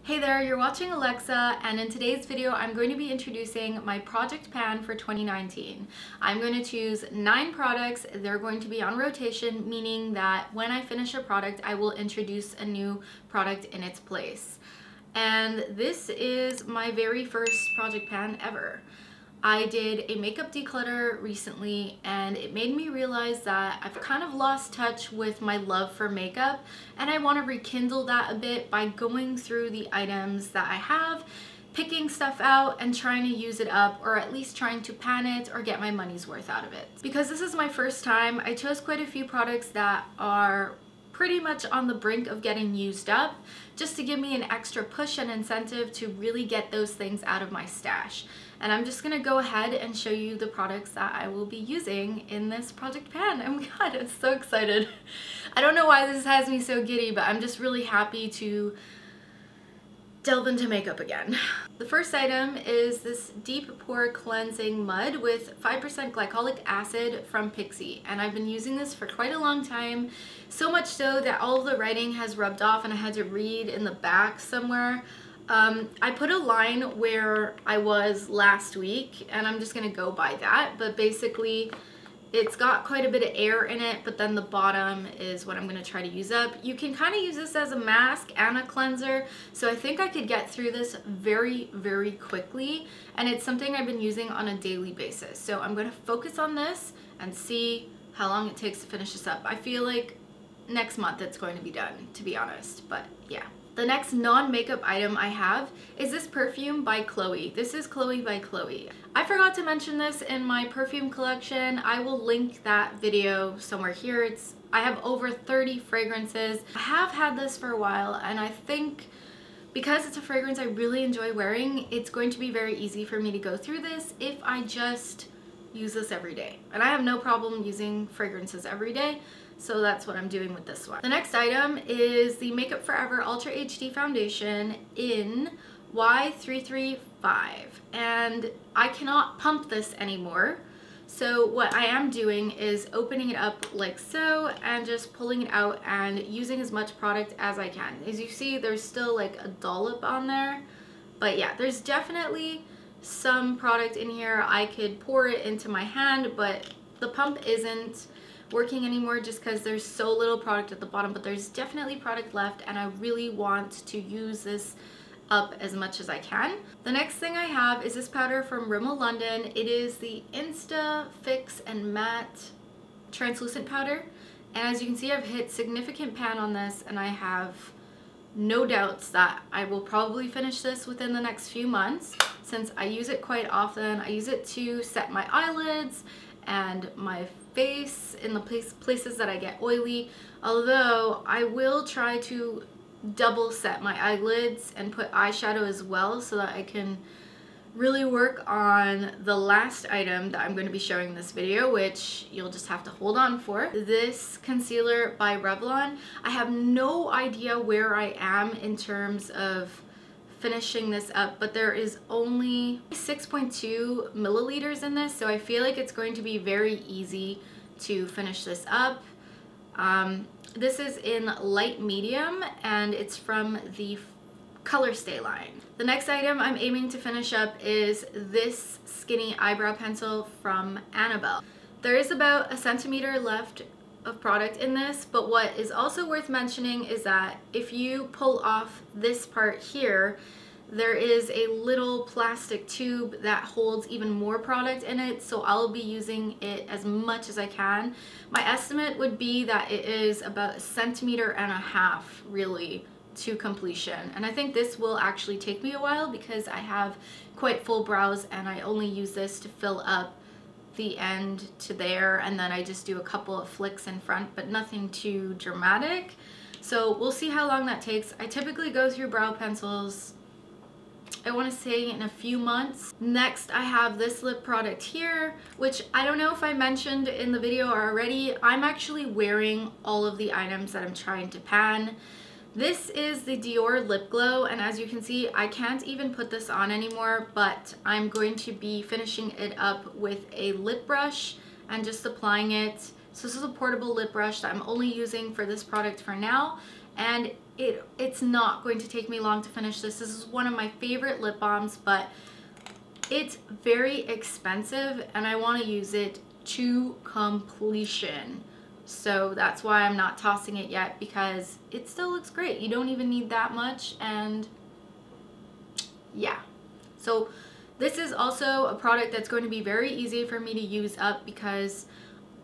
Hey there, you're watching Alexa, and in today's video I'm going to be introducing my project pan for 2019. I'm going to choose 9 products. They're going to be on rotation, meaning that when I finish a product I will introduce a new product in its place. And this is my very first project pan ever. I did a makeup declutter recently and it made me realize that I've kind of lost touch with my love for makeup, and I want to rekindle that a bit by going through the items that I have, picking stuff out and trying to use it up, or at least trying to pan it or get my money's worth out of it. Because this is my first time, I chose quite a few products that are pretty much on the brink of getting used up, just to give me an extra push and incentive to really get those things out of my stash. And I'm just gonna go ahead and show you the products that I will be using in this project pan. Oh my god, I'm so excited. I don't know why this has me so giddy, but I'm just really happy to delve into makeup again. The first item is this deep pore cleansing mud with 5% glycolic acid from Pixi, and I've been using this for quite a long time, so much so that all of the writing has rubbed off and I had to read in the back somewhere. I put a line where I was last week and I'm just gonna go by that, but basically it's got quite a bit of air in it, but then the bottom is what I'm going to try to use up. You can kind of use this as a mask and a cleanser, so I think I could get through this very, very quickly, and it's something I've been using on a daily basis. So I'm going to focus on this and see how long it takes to finish this up. I feel like next month it's going to be done, to be honest, but yeah. The next non-makeup item I have is this perfume by Chloé. This is Chloé by Chloé. I forgot to mention this in my perfume collection. I will link that video somewhere here. I have over 30 fragrances. I have had this for a while, and I think because it's a fragrance I really enjoy wearing, it's going to be very easy for me to go through this if I just use this every day. And I have no problem using fragrances every day, so that's what I'm doing with this one. The next item is the Makeup Forever Ultra HD Foundation in Y335, and I cannot pump this anymore. So what I am doing is opening it up like so and just pulling it out and using as much product as I can. As you see, there's still like a dollop on there, but yeah, there's definitely some product in here. I could pour it into my hand, but the pump isn't working anymore just because there's so little product at the bottom, but there's definitely product left and I really want to use this up as much as I can. The next thing I have is this powder from Rimmel London. It is the Insta Fix and Matte Translucent Powder, and as you can see, I've hit significant pan on this and I have no doubts that I will probably finish this within the next few months, since I use it quite often. I use it to set my eyelids and my face in the places that I get oily, although I will try to double set my eyelids and put eyeshadow as well so that I can really work on the last item that I'm going to be showing in this video, which you'll just have to hold on for. This concealer by Revlon. I have no idea where I am in terms of finishing this up, but there is only 6.2 milliliters in this, so I feel like it's going to be very easy to finish this up. This is in light medium and it's from the ColorStay line. The next item I'm aiming to finish up is this skinny eyebrow pencil from Annabelle. There is about 1 centimeter left of product in this, but what is also worth mentioning is that if you pull off this part here, there is a little plastic tube that holds even more product in it, so I'll be using it as much as I can. My estimate would be that it is about 1.5 centimeters really to completion, and I think this will actually take me a while because I have quite full brows and I only use this to fill up the end to there, and then I just do a couple of flicks in front, but nothing too dramatic. So we'll see how long that takes. I typically go through brow pencils, I want to say, in a few months. Next I have this lip product here, which I don't know if I mentioned in the video already. I'm actually wearing all of the items that I'm trying to pan. This is the Dior Lip Glow, and as you can see, I can't even put this on anymore, but I'm going to be finishing it up with a lip brush and just applying it. So this is a portable lip brush that I'm only using for this product for now, and it's not going to take me long to finish this. This is one of my favorite lip balms, but it's very expensive and I want to use it to completion. So that's why I'm not tossing it yet, because it still looks great. You don't even need that much, and yeah. So this is also a product that's going to be very easy for me to use up because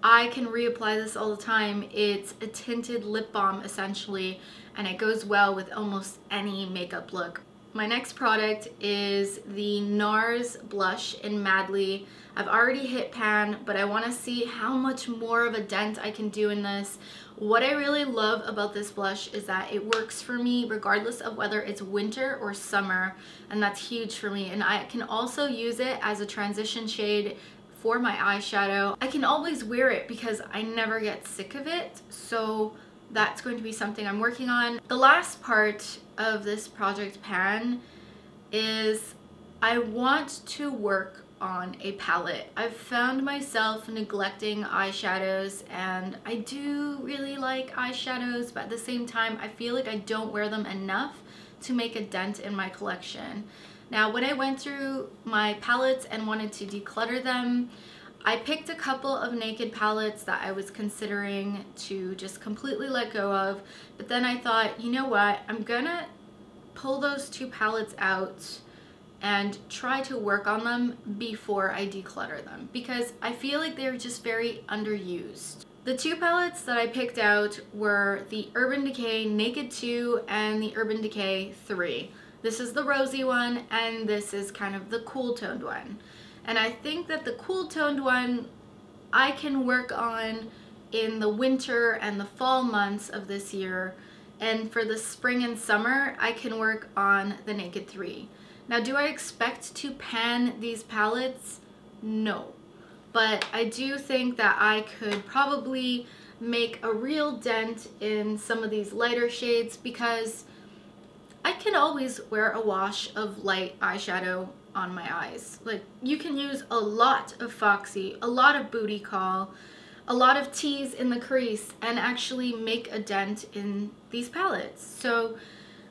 I can reapply this all the time. It's a tinted lip balm essentially, and it goes well with almost any makeup look. My next product is the NARS blush in Madly. I've already hit pan, but I want to see how much more of a dent I can do in this. What I really love about this blush is that it works for me regardless of whether it's winter or summer, and that's huge for me. And I can also use it as a transition shade for my eyeshadow. I can always wear it because I never get sick of it, so that's going to be something I'm working on. The last part of this project pan is I want to work on a palette. I've found myself neglecting eyeshadows, and I do really like eyeshadows, but at the same time I feel like I don't wear them enough to make a dent in my collection. Now, when I went through my palettes and wanted to declutter them, I picked a couple of naked palettes that I was considering to just completely let go of, but then I thought, you know what, I'm gonna pull those two palettes out and try to work on them before I declutter them, because I feel like they're just very underused. The two palettes that I picked out were the Urban Decay Naked 2 and the Urban Decay 3. This is the rosy one, and this is kind of the cool toned one. And I think that the cool toned one I can work on in the winter and the fall months of this year. And for the spring and summer, I can work on the Naked 3. Now, do I expect to pan these palettes? No. But I do think that I could probably make a real dent in some of these lighter shades, because I can always wear a wash of light eyeshadow on my eyes. Like, you can use a lot of Foxy, a lot of Booty Call, a lot of tease in the crease, and actually make a dent in these palettes. So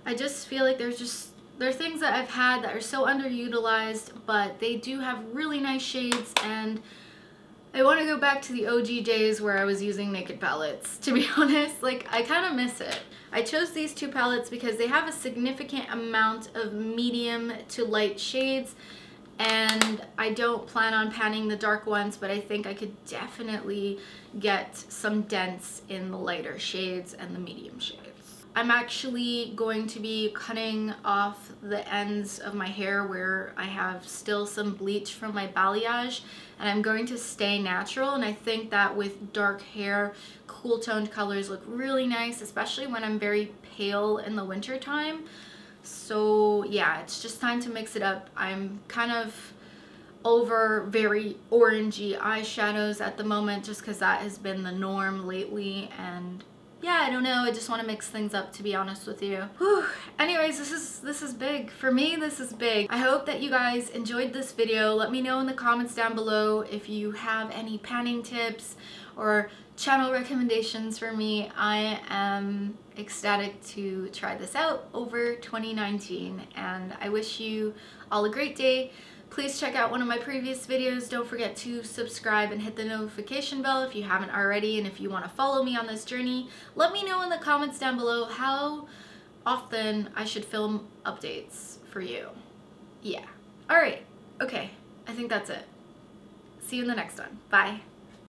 I just feel like there are things that I've had that are so underutilized, but they do have really nice shades, and I want to go back to the OG days where I was using naked palettes, to be honest. Like, I kind of miss it. I chose these two palettes because they have a significant amount of medium to light shades, and I don't plan on panning the dark ones, but I think I could definitely get some dents in the lighter shades and the medium shades. I'm actually going to be cutting off the ends of my hair where I have still some bleach from my balayage, and I'm going to stay natural, and I think that with dark hair, cool toned colors look really nice, especially when I'm very pale in the winter time. So yeah, it's just time to mix it up. I'm kind of over very orangey eyeshadows at the moment, just because that has been the norm lately, and yeah, I don't know, I just want to mix things up, to be honest with you. Whew. Anyways, this is big. For me, this is big. I hope that you guys enjoyed this video. Let me know in the comments down below if you have any panning tips or channel recommendations for me. I am ecstatic to try this out over 2019, and I wish you all a great day. Please check out one of my previous videos. Don't forget to subscribe and hit the notification bell if you haven't already. And if you want to follow me on this journey, let me know in the comments down below how often I should film updates for you. Yeah. All right. Okay. I think that's it. See you in the next one. Bye.